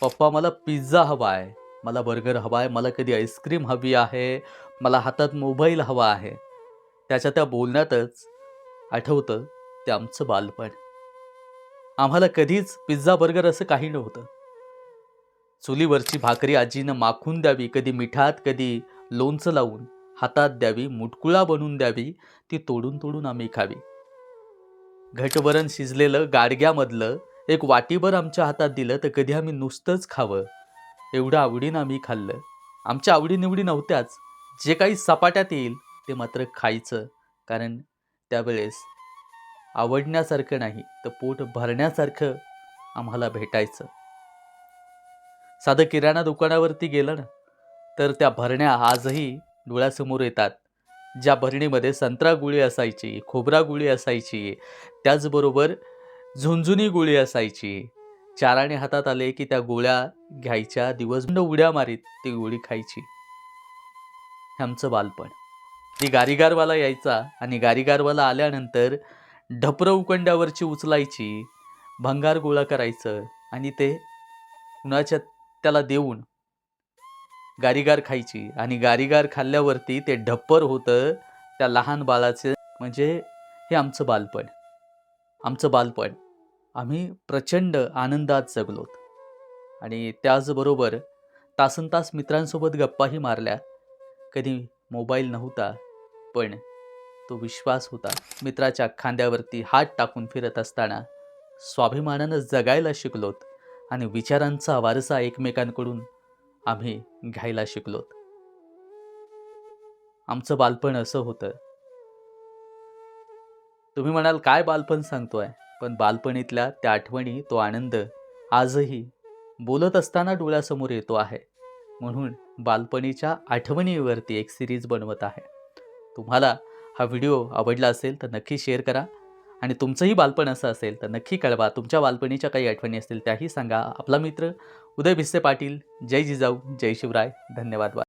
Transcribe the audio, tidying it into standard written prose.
पप्पा मला पिझ्झा हवा आहे, मला बर्गर हवा आहे, मला कधी आईस्क्रीम हवी आहे, मला हातात मोबाईल हवा आहे. त्याच्या त्या बोलण्यातच आठवतं ते आमचं बालपण. आम्हाला कधीच पिझ्झा, बर्गर असं काही नव्हतं. चुलीवरची भाकरी आजीनं माखून द्यावी, कधी मिठात, कधी लोणचं लावून हातात द्यावी, मुटकुळा बनवून द्यावी, ती तोडून-तोडून आम्ही खावी. घटभरण शिजलेलं गाडग्यामधलं एक वाटीभर आमच्या हातात दिलं, तर कधी आम्ही नुसतंच खावं, एवढं आवडीनं आम्ही खाल्लं. आमच्या आवडी नव्हत्याच. जे काही सपाट्यात येईल ते मात्र खायचं. कारण त्यावेळेस आवडण्यासारखं नाही, तर पोट भरण्यासारखं आम्हाला भेटायचं. साधं किराणा दुकानावरती गेलं ना, तर त्या भरण्या आजही डोळ्यासमोर येतात. ज्या भरणीमध्ये संत्रा गुळी असायची, खोबरा गुळी असायची, त्याचबरोबर झुणझुणी गोळी असायची. चाराने हातात आले की त्या गोळ्या घ्यायच्या, दिवसभर उड्या मारीत ती गोळी खायची. हे आमचं बालपण. ती गारीगारवाला यायचा आणि गारीगारवाला आल्यानंतर ढपरं उकंड्यावरची उचलायची, भंगार गोळा करायचं आणि ते कुणाच्या त्याला देऊन गारीगार खायची आणि गारीगार खाल्ल्यावरती ते ढप्पर होतं त्या लहान बाळाचं. म्हणजे हे आमचं बालपण. आमचं बालपण आम्ही प्रचंड आनंदात जगलोत आणि त्याचबरोबर तासनतास मित्रांसोबत गप्पाही मारल्या. कधी मोबाईल नव्हता, पण तो विश्वास होता. मित्राच्या खांद्यावरती हात टाकून फिरत असताना स्वाभिमानानं जगायला शिकलोत आणि विचारांचा वारसा एकमेकांकडून आम्ही घ्यायला शिकलोत. आमचं बालपण असं होतं. तुम्ही म्हणाल काय बालपण सांगतोय? पण बालपणीतल्या त्या आठवणी, तो आनंद आजही बोलत असताना डोळ्यासमोर येतो आहे. म्हणून बालपणीच्या आठवणीवरती एक सिरीज बनवत आहे. तुम्हाला हा व्हिडिओ आवडला असेल तर नक्की शेअर करा आणि तुमचंही बालपण असं असेल तर नक्की कळवा. तुमच्या बालपणीच्या काही आठवणी असतील त्याही सांगा. आपला मित्र उदय भिसे पाटील. जय जिजाऊ, जय शिवराय. धन्यवाद.